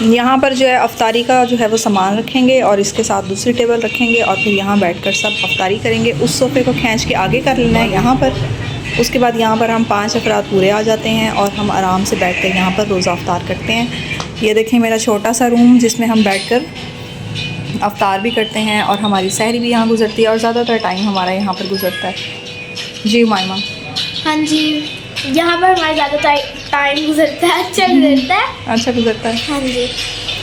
यहाँ पर जो है अफ्तारी का जो है वो सामान रखेंगे और इसके साथ दूसरी टेबल रखेंगे और फिर यहाँ बैठकर सब अफ्तारी करेंगे। उस सोफ़े को खींच के आगे कर लेना है यहाँ पर। उसके बाद यहाँ पर हम 5 अफराद पूरे आ जाते हैं और हम आराम से बैठ कर यहाँ पर रोज़ा अफ्तार करते हैं। ये देखें मेरा छोटा सा रूम जिसमें हम बैठकर अफ्तार भी करते हैं और हमारी सहरी भी यहाँ गुजरती है और ज़्यादातर टाइम हमारा यहाँ पर गुजरता है। जी मायमा। हाँ जी, यहाँ पर हमारा ज़्यादा टाइम गुजरता है, अच्छा गुजरता है। अच्छा गुजरता है। हाँ जी।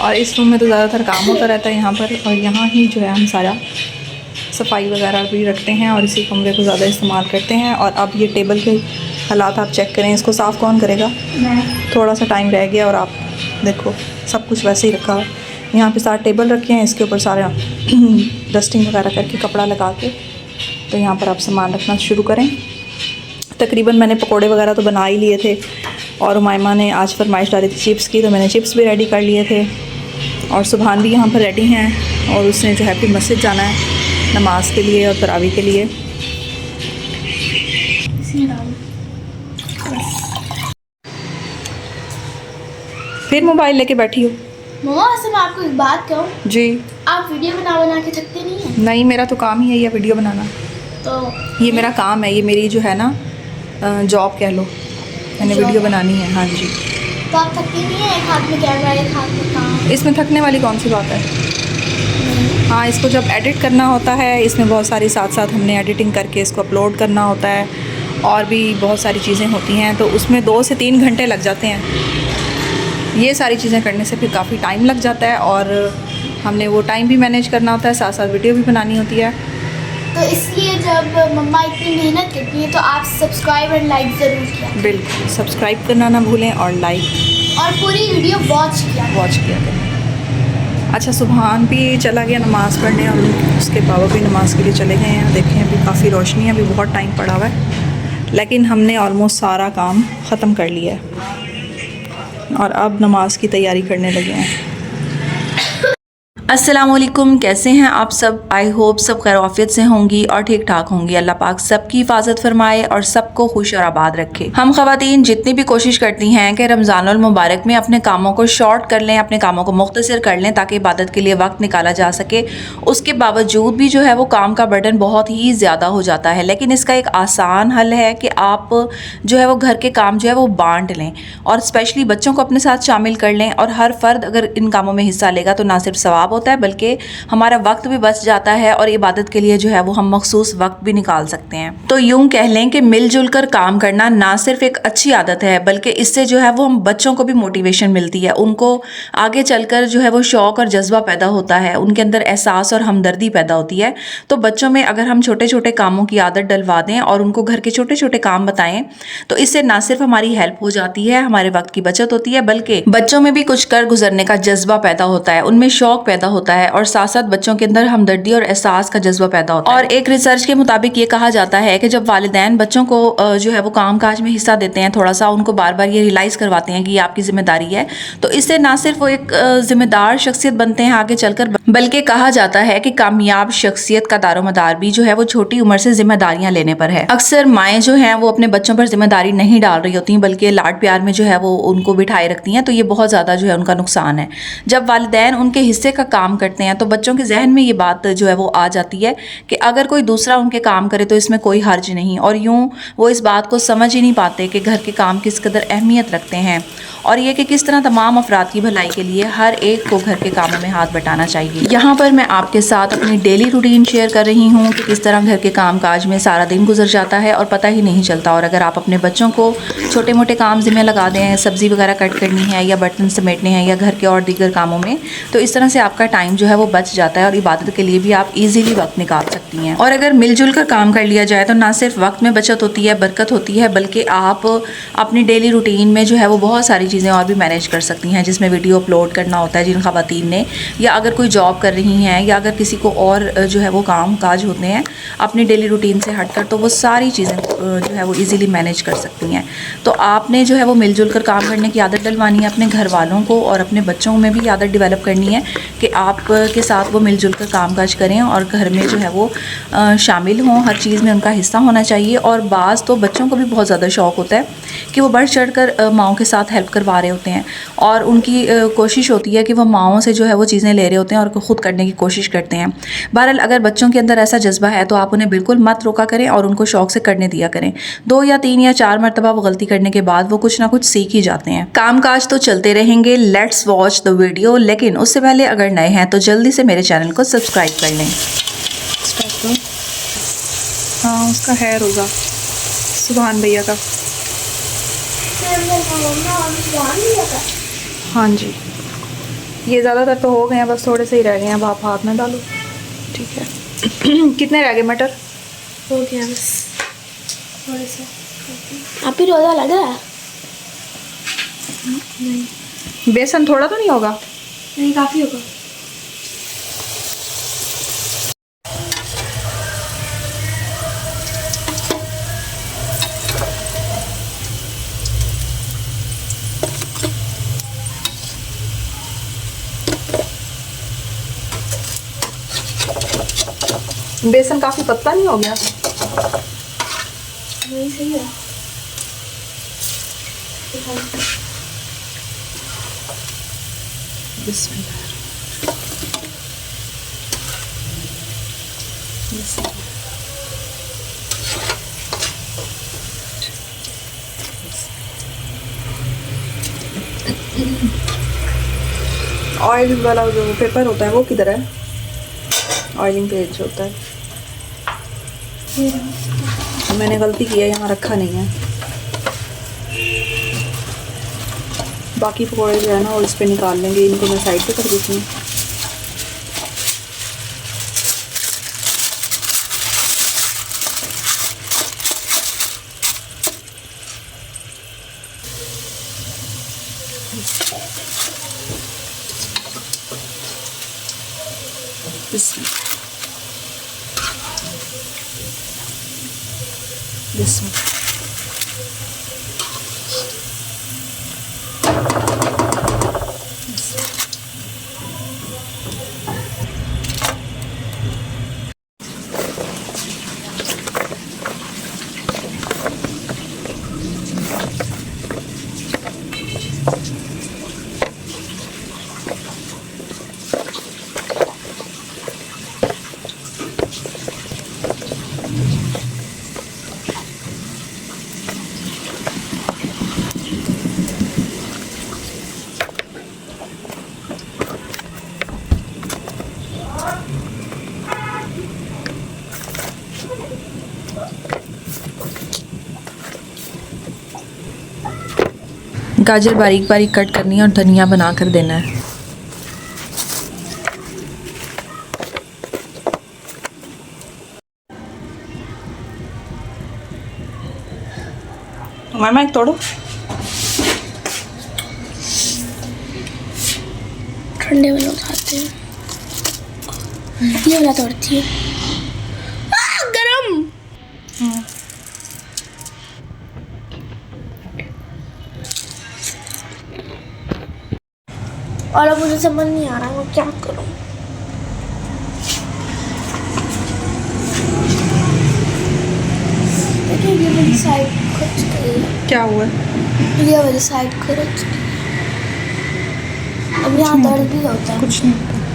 और इस रूम में तो ज़्यादातर काम होता रहता है यहाँ पर, और यहाँ ही जो है हम सारा सफाई वगैरह भी रखते हैं और इसी कमरे को ज़्यादा इस्तेमाल करते हैं। और अब ये टेबल के हालात आप चेक करें, इसको साफ़ कौन करेगा? थोड़ा सा टाइम रह गया और आप देखो सब कुछ वैसे ही रखा है। यहाँ पे सारे टेबल रखे हैं, इसके ऊपर सारा डस्टिंग वगैरह करके कपड़ा लगा के तो यहाँ पर आप सामान रखना शुरू करें। तकरीबन मैंने पकोड़े वगैरह तो बना ही लिए थे और उमाइमा ने आज फरमाइश डाली थी चिप्स की, तो मैंने चिप्स भी रेडी कर लिए थे। और सुबहान भी यहाँ पर रेडी हैं और उसने जो है फिर मस्जिद जाना है नमाज के लिए और तरावी के लिए। फिर मोबाइल लेके बैठी हो? मम्मा वैसे मैं आपको एक बात कहूँ जी। आप वीडियो बना के थकते नहीं हैं? नहीं, मेरा तो काम ही है ये वीडियो बनाना। तो ये मेरा काम है, ये मेरी जो है ना जॉब कह लो, मैंने वीडियो बनानी है। हाँ जी। तो आप थकती नहीं है? एक हाथ में कैमरा, एक हाथ में काम। इसमें थकने वाली कौन सी बात है? हाँ, इसको जब एडिट करना होता है, इसमें बहुत सारी साथ साथ हमने एडिटिंग करके इसको अपलोड करना होता है और भी बहुत सारी चीज़ें होती हैं, तो उसमें 2 से 3 घंटे लग जाते हैं। ये सारी चीज़ें करने से फिर काफ़ी टाइम लग जाता है और हमने वो टाइम भी मैनेज करना होता है, साथ साथ वीडियो भी बनानी होती है। तो इसलिए जब मम्मा इतनी मेहनत करती हैं तो आप सब्सक्राइब एंड लाइक ज़रूर किया। बिल्कुल, सब्सक्राइब करना ना भूलें और लाइक और पूरी वीडियो वॉच किया करें। अच्छा, सुबहान भी चला गया नमाज़ पढ़ने और उसके बाबा भी नमाज़ के लिए चले गए हैं। देखें अभी काफ़ी रोशनी है, अभी बहुत टाइम पड़ा हुआ है, लेकिन हमने ऑलमोस्ट सारा काम ख़त्म कर लिया है और अब नमाज की तैयारी करने लगे हैं। अस्सलाम वालेकुम, कैसे हैं आप सब? आई होप सब खैर आफियत से होंगी और ठीक ठाक होंगी। अल्लाह पाक सबकी हिफाजत फरमाए और सबको खुश और आबाद रखे। हम ख़वातीन जितनी भी कोशिश करती हैं कि रमज़ानुल मुबारक में अपने कामों को शॉर्ट कर लें, अपने कामों को मुख्तसर कर लें ताकि इबादत के लिए वक्त निकाला जा सके, उसके बावजूद भी जो है वो काम का बर्डन बहुत ही ज़्यादा हो जाता है। लेकिन इसका एक आसान हल है कि आप जो है वो घर के काम जो है वो बांट लें और स्पेशली बच्चों को अपने साथ शामिल कर लें। और हर फ़र्द अगर इन कामों में हिस्सा लेगा तो ना सिर्फ सवाब होता है बल्कि हमारा वक्त भी बच जाता है और इबादत के लिए जो है वो हम मखसूस वक्त भी निकाल सकते हैं। तो यूं कह लें कि मिलजुल कर काम करना ना सिर्फ एक अच्छी आदत है बल्कि इससे जो है वो हम बच्चों को भी मोटिवेशन मिलती है, उनको आगे चलकर जो है वो शौक और जज्बा पैदा होता है, उनके अंदर एहसास और हमदर्दी पैदा होती है। तो बच्चों में अगर हम छोटे छोटे कामों की आदत डलवा दें और उनको घर के छोटे छोटे काम बताएं तो इससे ना सिर्फ हमारी हेल्प हो जाती है, हमारे वक्त की बचत होती है, बल्कि बच्चों में भी कुछ कर गुजरने का जज्बा पैदा होता है, उनमें शौक पैदा होता है और साथ साथ बच्चों के अंदर हमदर्दी और एहसास का जज्बा पैदा होता है। और एक रिसर्च के मुताबिक ये कहा जाता है कि जब वालिदैन बच्चों को जो है वो काम काज में हिस्सा देते हैं, थोड़ा सा उनको बार बार ये रियलाइज करवाते हैं कि ये आपकी जिम्मेदारी है, तो इससे ना सिर्फ वो एक जिम्मेदार शख्सियत बनते हैं आगे चलकर, बल्कि कहा जाता है कि कामयाब शख्सियत का दारोमदार भी जो है वो छोटी उम्र से जिम्मेदारियां लेने पर है। अक्सर माएँ जो हैं वो अपने बच्चों पर जिम्मेदारी नहीं डाल रही होती बल्कि लाड प्यार में जो है वो उनको बिठाए रखती हैं, तो ये बहुत ज़्यादा जो है उनका नुकसान है। जब वालिदैन उनके हिस्से का काम करते हैं तो बच्चों के जहन में ये बात जो है वो आ जाती है कि अगर कोई दूसरा उनके काम करे तो इसमें कोई हर्ज नहीं, और यूं वो इस बात को समझ ही नहीं पाते कि घर के काम किस कदर अहमियत रखते हैं और ये कि किस तरह तमाम अफराद की भलाई के लिए हर एक को घर के कामों में हाथ बटाना चाहिए। यहाँ पर मैं आपके साथ अपनी डेली रूटीन शेयर कर रही हूँ कि किस तरह घर के काम काज में सारा दिन गुजर जाता है और पता ही नहीं चलता। और अगर आप अपने बच्चों को छोटे मोटे काम जिम्मे लगा दें, सब्ज़ी वगैरह कट करनी है या बर्तन समेटने हैं या घर के और दीगर कामों में, तो इस तरह से आपका टाइम जो है वो बच जाता है और इबादत के लिए भी आप इजीली वक्त निकाल सकती हैं। और अगर मिलजुल कर काम कर लिया जाए तो ना सिर्फ वक्त में बचत होती है, बरकत होती है, बल्कि आप अपनी डेली रूटीन में जो है वो बहुत सारी चीज़ें और भी मैनेज कर सकती हैं, जिसमें वीडियो अपलोड करना होता है जिन ख़वातीन ने, या अगर कोई जॉब कर रही हैं या अगर किसी को और जो है वो काम काज होते हैं अपनी डेली रूटीन से हटकर, तो वो सारी चीज़ें जो है वो ईज़िली मैनेज कर सकती हैं। तो आपने जो है वो मिलजुल कर काम करने की आदत डलवानी है अपने घर वालों को और अपने बच्चों में भी आदत डेवलप करनी है कि आपके साथ वो मिलजुल कर काम काज करें और घर में जो है वो शामिल हों, हर चीज़ में उनका हिस्सा होना चाहिए। और बाज़ तो बच्चों को भी बहुत ज़्यादा शौक़ होता है कि वो बढ़ चढ़ कर माओं के साथ हेल्प करवा रहे होते हैं और उनकी कोशिश होती है कि वो माओं से जो है वो चीज़ें ले रहे होते हैं और ख़ुद करने की कोशिश करते हैं। बहरहाल अगर बच्चों के अंदर ऐसा जज्बा है तो आप उन्हें बिल्कुल मत रोका करें और उनको शौक से करने दिया करें। 2 या 3 या 4 मरतबा वो गलती करने के बाद वो कुछ ना कुछ सीख ही जाते हैं। कामकाज तो चलते रहेंगे, लेट्स वॉच द वीडियो, लेकिन उससे पहले अगर नए हैं तो जल्दी से मेरे चैनल को सब्सक्राइब कर लें। हाँ उसका है रोज़ा सुभान भैया का। हाँ जी ये ज़्यादातर तो हो गए हैं, बस थोड़े से ही रह गए हैं। अब आप हाथ में डालो। ठीक है कितने रह गए मटर? हो गया बस थोड़े से। आप ही रोज़ा लग रहा है? नहीं बेसन थोड़ा तो नहीं होगा? नहीं काफ़ी होगा। बेसन काफ़ी पतला नहीं हो गया? नहीं सही है। ऑयल वाला जो पेपर होता है वो किधर है? ऑयलिंग पेज जो होता है। मैंने गलती की है, यहाँ रखा नहीं है। बाकी पकौड़े जो है ना वो इस पे निकाल लेंगे। इनको मैं साइड पे कर देती हूँ। गाजर बारीक बारीक कट करनी है और धनिया बना कर देना है। मामा एक तोड़ो। ठंडे वाला उठाते हैं। ये वाला तोड़ती है। गरम। और अब मुझे समझ नहीं आ रहा मैं क्या करूं। देखिए ये वाली साइड खर्च गई। क्या हुआ? ये वाली साइड खर्च। अब यहाँ दर्द भी होता है। कुछ नहीं होता।